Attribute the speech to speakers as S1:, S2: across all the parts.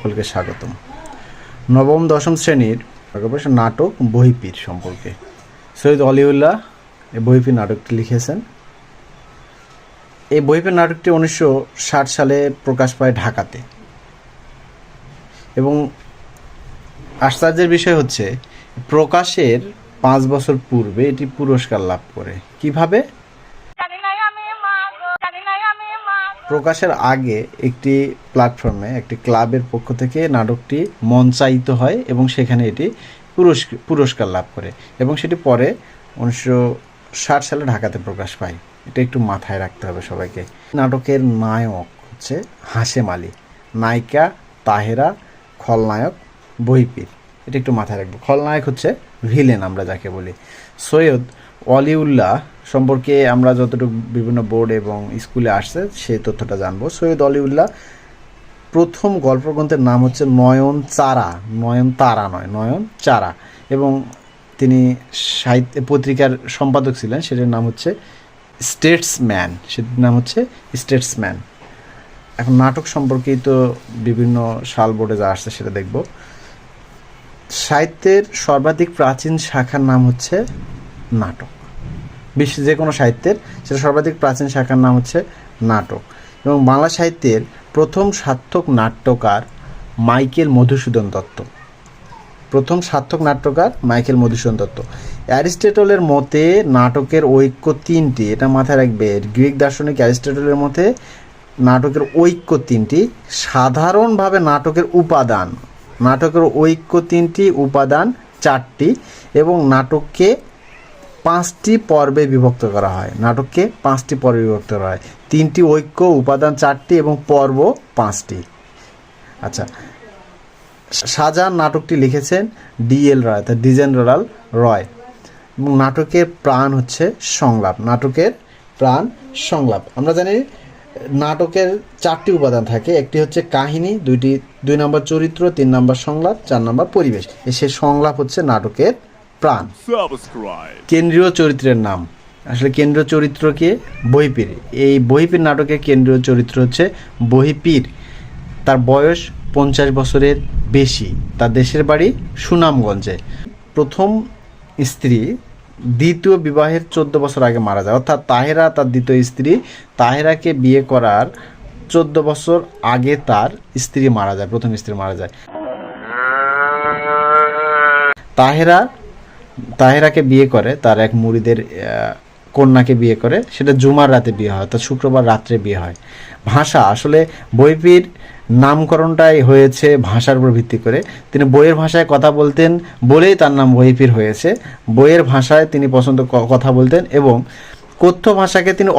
S1: সকলকে স্বাগতম। নবম দশম শ্রেণীর নাটক বহিপীর সম্পর্কে সৈয়দ অলিউল্লাহ এই বহিপীর নাটকটি লিখেছেন। এই বহিপীর নাটকটি 1960 সালে প্রকাশ পায় ঢাকাতে, এবং আশ্চর্যের বিষয় হচ্ছে প্রকাশের 5 বছর পূর্বে এটি পুরস্কার লাভ করে। কিভাবে? প্রকাশের আগে একটি প্ল্যাটফর্মে একটি ক্লাবের পক্ষ থেকে নাটকটি মঞ্চায়িত হয় এবং সেখানে এটি পুরস্কার লাভ করে, এবং সেটি পরে 1960 সালে ঢাকাতে প্রকাশ পায়। এটা একটু মাথায় রাখতে হবে সবাইকে। নাটকের নায়ক হচ্ছে হাশেম আলী, নায়িকা তাহেরা, খলনায়ক বহিপীর। এটা একটু মাথায় রাখবো। খলনায়ক হচ্ছে ভিলেন আমরা যাকে বলি। সৈয়দ অলিউল্লাহ সম্পর্কে আমরা যতটুকু বিভিন্ন বোর্ড এবং স্কুলে আসছে সেই তথ্যটা জানবো। সৈয়দ অলিউল্লাহ প্রথম গল্পগ্রন্থের নাম হচ্ছে নয়নচারা, নয়নতারা নয়, নয়নচারা, এবং তিনি সাহিত্য পত্রিকার সম্পাদক ছিলেন। সেটার নাম হচ্ছে স্টেটসম্যান, সেটির নাম হচ্ছে স্টেটসম্যান। এখন নাটক সম্পর্কেই তো বিভিন্ন সাল বোর্ডে যা আসছে সেটা দেখব। সাহিত্যের সর্বাধিক প্রাচীন শাখার নাম হচ্ছে নাটক। বিশ্বের যে কোনো সাহিত্যের সেটা সর্বাধিক প্রাচীন শাখার নাম হচ্ছে নাটক। এবং বাংলা সাহিত্যের প্রথম সার্থক নাট্যকার মাইকেল মধুসূদন দত্ত। প্রথম সার্থক নাট্যকার মাইকেল মধুসূদন দত্ত। অ্যারিস্টটলের মতে নাটকের ঐক্য 3টি, এটা মাথায় রাখবে। গ্রিক দার্শনিক অ্যারিস্টটলের মতে নাটকের ঐক্য 3টি। সাধারণভাবে নাটকের ঐক্য 3টি, উপাদান 4টি, এবং নাটককে 5টি পর্বে বিভক্ত করা হয়। 3টি ঐক্য, উপাদান 4টি এবং পর্ব 5টি। আচ্ছা, শাহজাহান নাটকটি লিখেছেন ডিএল রয়, অর্থাৎ দ্বিজেন্দ্রলাল রয়। এবং নাটকের প্রাণ হচ্ছে সংলাপ। আমরা জানি নাটকের 4টি উপাদান থাকে। একটি হচ্ছে কাহিনী, 2 নম্বর চরিত্র, 3 নম্বর সংলাপ, 4 নম্বর পরিবেশ। সে সংলাপ হচ্ছে নাটকের প্রাণ। কেন্দ্রীয় চরিত্রের নাম, আসলে কেন্দ্রীয় চরিত্রকে বহিপীর। এই বহিপীর নাটকের কেন্দ্রীয় চরিত্র হচ্ছে বহিপীর। তার বয়স 50 বছরের বেশি। তার দেশের বাড়ি সুনামগঞ্জে। প্রথম স্ত্রী দ্বিতীয় বিবাহের 14 বছর আগে মারা যায়, অর্থাৎ তাহেরা তার দ্বিতীয় স্ত্রী। তাহেরাকে বিয়ে করার 14 বছর আগে তার স্ত্রী মারা যায়, প্রথম স্ত্রী মারা যায়। তাহেরাকে বিয়ে করে, তার এক মুরিদের কন্যাকে বিয়ে করে। সেটা জুমার রাতে বিয়ে হয়, অর্থাৎ শুক্রবার রাত্রে বিয়ে হয়। ভাষা, আসলে বহিপীর নামকরণটাই হয়েছে ভাষার উপর ভিত্তি করে। তিনি বইয়ের ভাষায় কথা বলতেন বলেই তার নাম বহিপীর হয়েছে। বইয়ের ভাষায় তিনি কথা বলতেন, এবং কথ্য ভাষাকে তিনি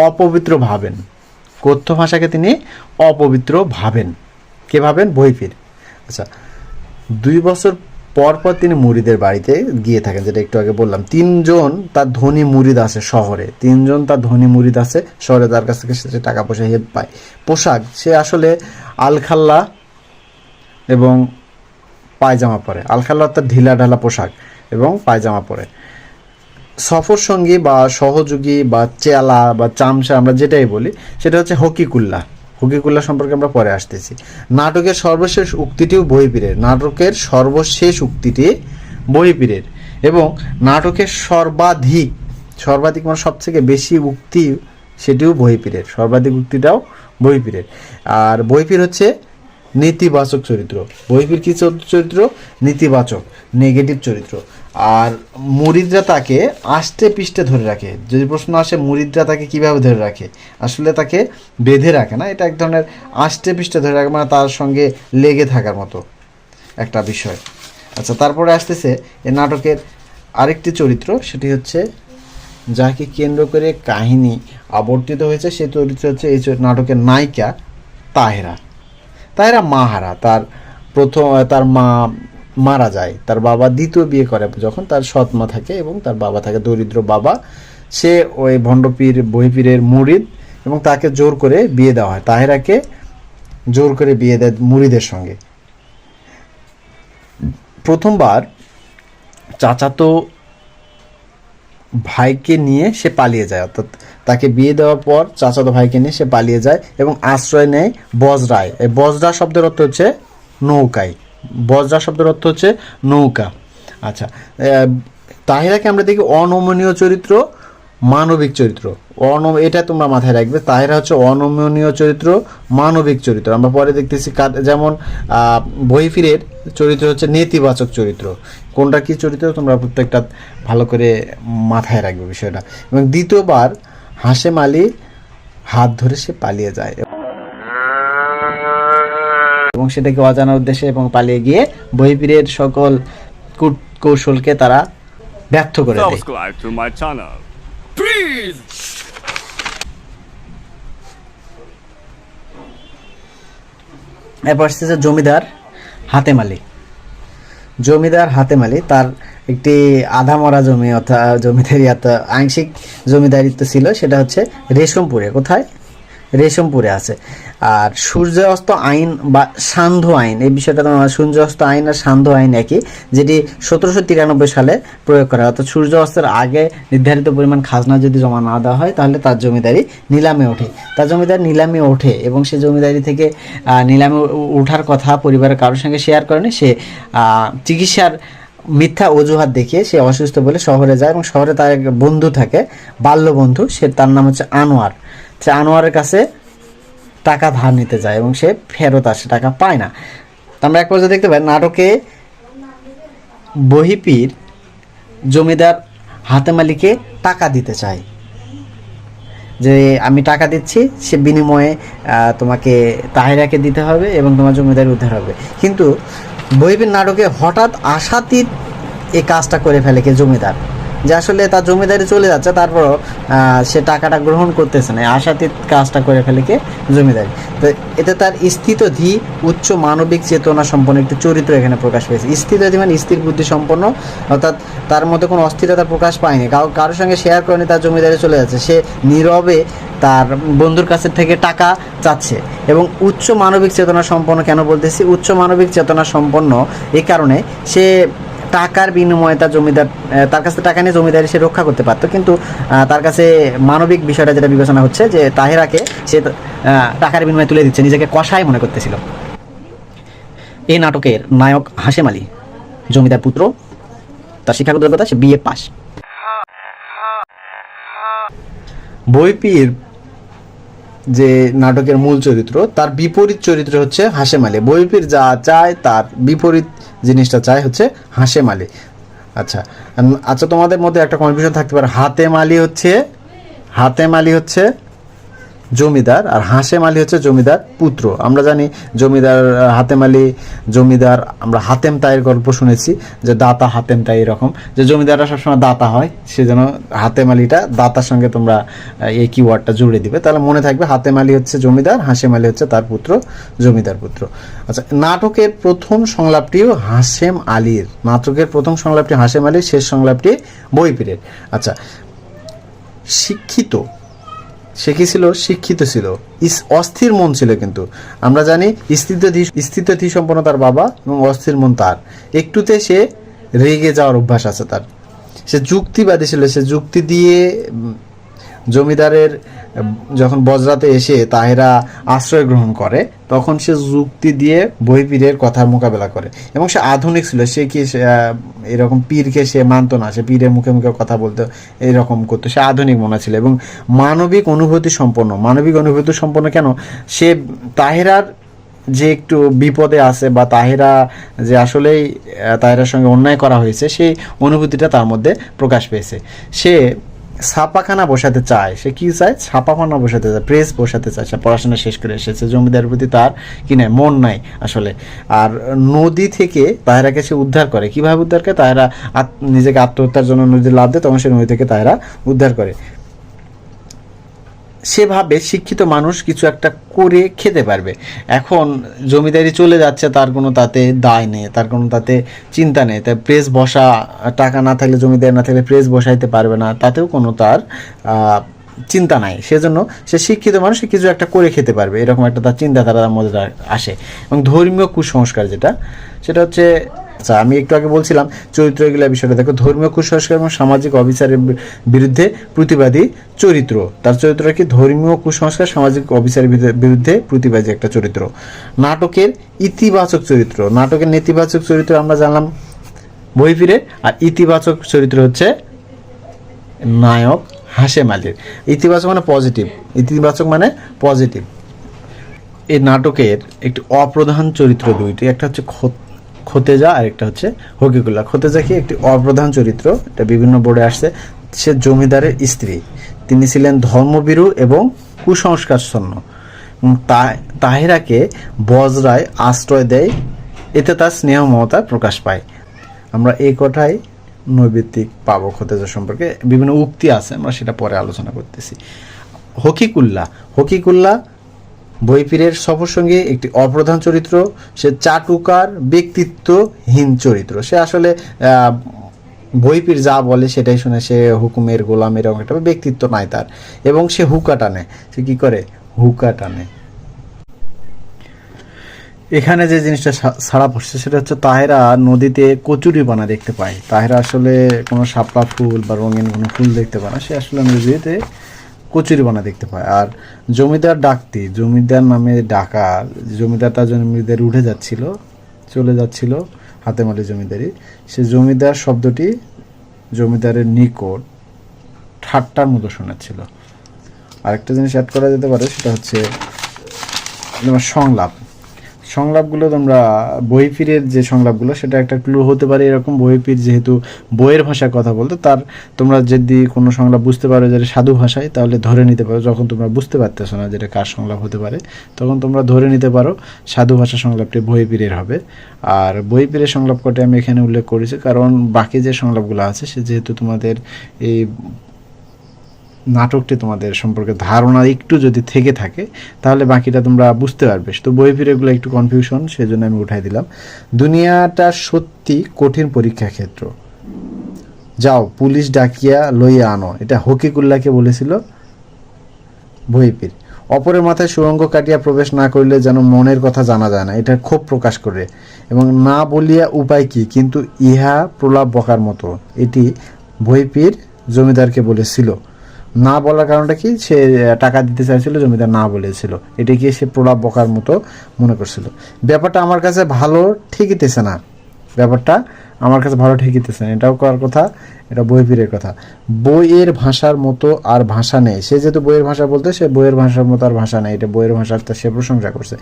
S1: অপবিত্র ভাবেন। কে ভাবেন? বহিপীর। আচ্ছা, 2 বছর পর তিনি মুরিদের বাড়িতে গিয়ে থাকেন, যেটা একটু আগে বললাম। 3 জন তার ধনী মুরিদ আছে শহরে। তার কাছ থেকে সে টাকা পয়সা হেল্প পায়। পোশাক, সে আসলে আলখাল্লা এবং পায়জামা পরে। আলখাল্লা অর্থাৎ ঢিলা ঢালা পোশাক এবং পায়জামা পরে। সফর সঙ্গী বা সহযোগী বা চেলা বা চামচা আমরা যেটাই বলি সেটা হচ্ছে হকিকুল্লাহ সম্পর্কে আমরা পরে আসতেছি। নাটকের সর্বশেষ উক্তিটিও বহিপীরের। এবং নাটকের সর্বাধিক মানে সবথেকে বেশি উক্তি সেটিও বহিপীরের। সর্বাধিক উক্তিটাও বহিপীরের। আর বহিপীর হচ্ছে নেতিবাচক চরিত্র। বহিপীর কি চরিত্র? নেতিবাচক, নেগেটিভ চরিত্র। আর মুরিদরা তাকে আষ্টে পিষ্টে ধরে রাখে। যদি প্রশ্ন আসে মুরিদরা তাকে কিভাবে ধরে রাখে, আসলে তাকে বেঁধে রাখে না, এটা এক ধরনের আষ্টে পিষ্টে ধরে রাখে, মানে তার সঙ্গে লেগে থাকার মতো একটা বিষয়। আচ্ছা, তারপরে আসতেছে এই নাটকের আরেকটি চরিত্র, সেটি হচ্ছে যাকে কেন্দ্র করে কাহিনী আবর্তিত হয়েছে। সেই চরিত্র হচ্ছে এই নাটকের নায়িকা তাহেরা মাহারা। তার মা মারা যায়। তার বাবা দ্বিতীয় বিয়ে করে যখন, তার সৎ মা থাকে এবং তার বাবা থাকে দরিদ্র বাবা। সে ওই ভণ্ডপীর বহিপীরের মুরিদ, এবং তাকে জোর করে বিয়ে দেওয়া হয়। তাহেরাকে জোর করে বিয়ে দেয় মুরিদের সঙ্গে। প্রথমবার চাচাতো ভাইকে নিয়ে সে পালিয়ে যায়, অর্থাৎ তাকে বিয়ে দেওয়ার পর চাচাতো ভাইকে নিয়ে সে পালিয়ে যায় এবং আশ্রয় নেয় বজরায়। এই বজরা শব্দের অর্থ হচ্ছে নৌকায়। বজরা শব্দের অর্থ হচ্ছে নৌকা। আচ্ছা, তাহিরাকে আমরা দেখি অনমনীয় চরিত্র, মানবিক চরিত্র। এটা তোমরা মাথায় রাখবে, তাহিরা হচ্ছে অনমনীয় চরিত্র, মানবিক চরিত্র। আমরা পরে দেখতেছি যেমন বহিফিরের চরিত্র হচ্ছে নেতিবাচক চরিত্র। কোনটা কি চরিত্র তোমরা প্রত্যেকটা ভালো করে মাথায় রাখবে বিষয়টা। এবং দ্বিতীয়বার হাশেম আলী হাত ধরে সে পালিয়ে যায় এবং সেটাকে অজানা উদ্দেশ্যে এবং পালিয়ে গিয়ে বহিফিরের সকল কৌশলকে তারা ব্যর্থ করে দেয়।
S2: Subscribe to my channel, please.
S1: এরপর আসছে জমিদার হাতেম আলী। জমিদার হাতেম আলী তার একটি আধা মরা জমি অর্থাৎ জমিদারি আংশিক জমিদারিত্ব ছিল, সেটা হচ্ছে রেশমপুরে। কোথায়? রেশমপুরে আছে। আর সূর্যাস্ত আইন বা সান্ধ্য আইন, এই বিষয়টা তোমার সূর্যাস্ত আইন আর সান্ধ্য আইন একই, যেটি 1793 সালে প্রয়োগ করা হয়। অর্থাৎ সূর্য অস্তের আগে নির্ধারিত পরিমাণ খাজনা যদি জমা না দেওয়া হয় তাহলে তার জমিদারি নিলামে ওঠে। তার জমিদারি নিলামে ওঠে এবং সে জমিদারি থেকে নিলামে ওঠার কথা পরিবারের কারোর সঙ্গে শেয়ার করেনি। সে চিকিৎসার মিথ্যা অজুহাত দেখিয়ে সে অসুস্থ বলে শহরে যায় এবং শহরে তার এক বন্ধু থাকে, বাল্য বন্ধু, তার নাম হচ্ছে আনোয়ার। সে আনোয়ারের কাছে টাকা ধার নিতে যায় এবং সে ফেরত আসে, টাকা পায় না। আমরা এক পর্যায়ে দেখতে পাই নাটকে বহিপীর জমিদার হাতেম আলীকে টাকা দিতে চায়, যে আমি টাকা দিচ্ছি, সে বিনিময়ে তোমাকে তাহিরাকে দিতে হবে এবং তোমার জমিদারি উদ্ধার হবে। কিন্তু বহিপীর নাটকে হঠাৎ আশাতীত এই কাজটা করে ফেলে কে জমিদার, যে আসলে তার জমিদারি চলে যাচ্ছে তারপরও সে টাকাটা গ্রহণ করতেছে না, আশাতীত কাজটা করে ফেলে কে জমিদারি। তো এতে তার স্থিতধী উচ্চ মানবিক চেতনা সম্পন্ন একটি চরিত্র এখানে প্রকাশ পেয়েছে। স্থিতধী মানে স্থির বুদ্ধি সম্পন্ন, অর্থাৎ তার মধ্যে কোনো অস্থিরতার প্রকাশ পায়নি, কারোর সঙ্গে শেয়ার করেনি তার জমিদারি চলে যাচ্ছে, সে নীরবে তার বন্ধুর কাছে থেকে টাকা চাচ্ছে। এবং উচ্চ মানবিক চেতনা সম্পন্ন কেন বলতেছি? উচ্চ মানবিক চেতনা সম্পন্ন এই কারণে সে টাকার বিনিময়ে তার কাছে টাকা নিয়ে জমিদারি সে রক্ষা করতে পারতো, কিন্তু তার কাছে মানবিক বিষয়টা যেটা বিবেচনা হচ্ছে যে তাহিরাকে সে টাকার বিনিময়ে তুলে দিচ্ছে, নিজেকে কসাই মনে করতেছিল। এই নাটকের নায়ক হাশেম আলী, জমিদার পুত্র, তার শিক্ষাগত যোগ্যতা সে বিএ পাস। বইপির যে নাটকের মূল চরিত্র, তার বিপরীত চরিত্র হচ্ছে হাশেম আলী। বইপির যা চায় তার বিপরীত জিনিসটা চায় হচ্ছে হাশেম আলী। আচ্ছা, তোমাদের মধ্যে একটা কনফিউশন থাকতে পারে, হাতেম আলী হচ্ছে জমিদার আর হাশেম আলী হচ্ছে জমিদার পুত্র। আমরা জানি জমিদার হাতেম আলী জমিদার, আমরা হাতেম তাইয়ের গল্প শুনেছি যে দাতা হাতেম তাই, এরকম যে জমিদাররা সবসময় দাতা হয়, সেজন্য হাতেম আলীটা দাতার সঙ্গে তোমরা এই কিওয়ার্ডটা জুড়ে দিবে, তাহলে মনে থাকবে হাতেম আলী হচ্ছে জমিদার, হাশেম আলী হচ্ছে তার পুত্র, জমিদার পুত্র। আচ্ছা, নাটকের প্রথম সংলাপটিও হাশেম আলীর, শেষ সংলাপটি বইপিরের। আচ্ছা, সে কি ছিল? শিক্ষিত ছিল, অস্থির মন ছিল, কিন্তু আমরা জানি স্থিতধী সম্পন্ন তার বাবা এবং অস্থির মন তার। একটুতে সে রেগে যাওয়ার অভ্যাস আছে তার। সে যুক্তিবাদী ছিল, সে যুক্তি দিয়ে জমিদারের যখন বজরাতে এসে তাহিরা আশ্রয় গ্রহণ করে তখন সে যুক্তি দিয়ে বহিপীরের কথার মোকাবেলা করে এবং সে আধুনিক ছিল। সে কি এরকম পীরকে সে মানত না, সে পীরের মুখে মুখে কথা বলতো, এরকম করতো, সে আধুনিক মনে ছিল এবং মানবিক অনুভূতি সম্পন্ন। কেন? সে তাহিরার যে একটু বিপদে আছে বা তাহিরা যে আসলেই তাহিরার সঙ্গে অন্যায় করা হয়েছে, সেই অনুভূতিটা তার মধ্যে প্রকাশ পেয়েছে। সে ছাপাখানা বসাতে চায়, সে কি চায়? ছাপাখানা বসাতে চায়, প্রেস বসাতে চায়। সে পড়াশোনা শেষ করে এসেছে, জমিদারের প্রতি তার কি নাই, মন নাই আসলে। আর নদী থেকে তাহিরাকে সে উদ্ধার করে। কিভাবে উদ্ধার করে? তাহিরা নিজেকে আত্মহত্যার জন্য নদীতে লাফ দেয়, তখন সে নদী থেকে তাহিরা উদ্ধার করে। সেভাবে শিক্ষিত মানুষ কিছু একটা করে খেতে পারবে। এখন জমিদারি চলে যাচ্ছে, তার কোনো তাতে দায় নেই, তার কোনো তাতে চিন্তা নেই। তাই প্রেস বসা, টাকা না থাকলে, জমিদারি না থাকলে প্রেস বসাইতে পারবে না, তাতেও কোনো তার চিন্তা নাই। সেজন্য সে শিক্ষিত মানুষ, কিছু একটা করে খেতে পারবে, এরকম একটা তার চিন্তাধারা তার মধ্যে আসে। এবং ধর্মীয় কুসংস্কার যেটা, সেটা হচ্ছে আচ্ছা, আমি একটু আগে বলছিলাম চরিত্র এগুলা বিষয়টা দেখো, ধর্মীয় কুসংস্কার এবং সামাজিক অবিচারের বিরুদ্ধে প্রতিবাদী চরিত্র। তার চরিত্রটা কি? ধর্মীয় কুসংস্কার, সামাজিক অবিচারের বিরুদ্ধে প্রতিবাদী একটা চরিত্র। নাটকের ইতিবাচক চরিত্র, নাটকের নেতিবাচক চরিত্র আমরা জানলাম বহিঃফিরের, আর ইতিবাচক চরিত্র হচ্ছে নায়ক হাশেম আলীর। ইতিবাচক মানে পজিটিভ, ইতিবাচক মানে পজিটিভ। এই নাটকের একটি অপ্রধান চরিত্র দুইটি, একটা হচ্ছে খতেজা আর একটা হচ্ছে হকিকুল্লাহ। খতেজা কি? একটি অপ্রধান চরিত্র, এটা বিভিন্ন বোর্ডে আসছে। সে জমিদারের স্ত্রী, তিনি ছিলেন ধর্মভীরু এবং কুসংস্কারচ্ছন্ন। তাহেরাকে বজরায় আশ্রয় দেয়, এতে তার স্নেহ মমতা প্রকাশ পায়। আমরা এই কথাই নৈবেদিক পাবো খতেজা সম্পর্কে, বিভিন্ন উক্তি আছে, আমরা সেটা পরে আলোচনা করতেছি। হকিকুল্লাহ বহিঃফিরের সফরসঙ্গী একটি অপ্রধান চরিত্র। সে চাটুকার ব্যক্তিত্বহীন চরিত্র। সে আসলে বহিঃফির যা বলে সেটাই শুনে, সে হুকুমের গোলাম, এরকম একটা ব্যক্তিত্ব নাই তার। এবং সে হুকা টানে। সে কি করে? হুকা টানে। এখানে যে জিনিসটা ছাড়া পড়ছে সেটা হচ্ছে তাহেরা নদীতে কচুরিপানা দেখতে পায়। তাহেরা আসলে কোনো শাপলা ফুল বা রঙিন কোনো ফুল দেখতে পায় না, সে আসলে নদীতে কচুরিপানা দেখতে পায়। আর জমিদার ডাকতি, জমিদার নামে ডাকা, জমিদারটা জমিদার উঠে যাচ্ছিল, চলে যাচ্ছিল হাতেম আলী জমিদারি, সে জমিদার শব্দটি জমিদারের নিকট ঠাট্টার মতো শোনাচ্ছিল। আরেকটা জিনিস অ্যাড করা যেতে পারে, সেটা হচ্ছে তোমার সংলাপগুলো। তোমরা বহিঃফিরের যে সংলাপগুলো, সেটা একটা ক্লু হতে পারে এরকম। বহিঃফির যেহেতু বইয়ের ভাষায় কথা বলতো, তার তোমরা যদি কোনো সংলাপ বুঝতে পারো যেটা সাধু ভাষায়, তাহলে ধরে নিতে পারো। যখন তোমরা বুঝতে পারতেছো না যেটা কার সংলাপ হতে পারে, তখন তোমরা ধরে নিতে পারো সাধু ভাষা সংলাপটি বহিঃফিরের হবে। আর বহিঃফিরের সংলাপ কটি আমি এখানে উল্লেখ করেছি, কারণ বাকি যে সংলাপগুলো আছে সে যেহেতু তোমাদের এই নাটকটি তোমাদের সম্পর্কে ধারণা একটু যদি থেকে থাকে, তাহলে বাকিটা তোমরা বুঝতে পারবে। তো বহিঃফির এগুলো একটু কনফিউশন, সেজন্য আমি উঠাই দিলাম। দুনিয়াটা সত্যি কঠিন পরীক্ষা ক্ষেত্র, যাও পুলিশ ডাকিয়া লইয়া আনো, এটা হকিকুল্লাহকে বলেছিল বহিঃফির। অপরের মাথায় সুরঙ্গ কাটিয়া প্রবেশ না করিলে যেন মনের কথা জানা যায় না, এটা ক্ষোভ প্রকাশ করে। এবং না বলিয়া উপায় কি, কিন্তু ইহা প্রলাপ বকার মতো, এটি বহিঃফির জমিদারকে বলেছিল। না বলার কারণটা কি? সে টাকা দিতে চাইছিল, জমিদার না বলেছিল, এটা কি সে প্রলাপ বকার মতো মনে করছিল। ব্যাপারটা আমার কাছে ভালো ঠেকিতেছে না, এটাও করার কথা, এটা বহিঃফিরের কথা। বইয়ের ভাষার মতো আর ভাষা নেই, সে যেহেতু বইয়ের ভাষা বলতে, সে বইয়ের ভাষার মতো আর ভাষা নেই, এটা বইয়ের ভাষার সে প্রশংসা করছে।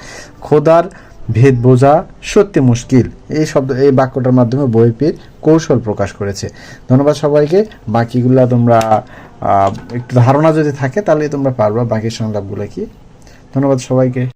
S1: খোদার ভেদ বোঝা সত্যি মুশকিল, এই বাক্যটার মাধ্যমে বহিঃফির কৌশল প্রকাশ করেছে। ধন্যবাদ সবাইকে। বাকিগুলা তোমরা একটু ধারণা যদি থাকে তাহলে তোমরা পারবা বাকি সংলাপগুলো কি। ধন্যবাদ সবাইকে।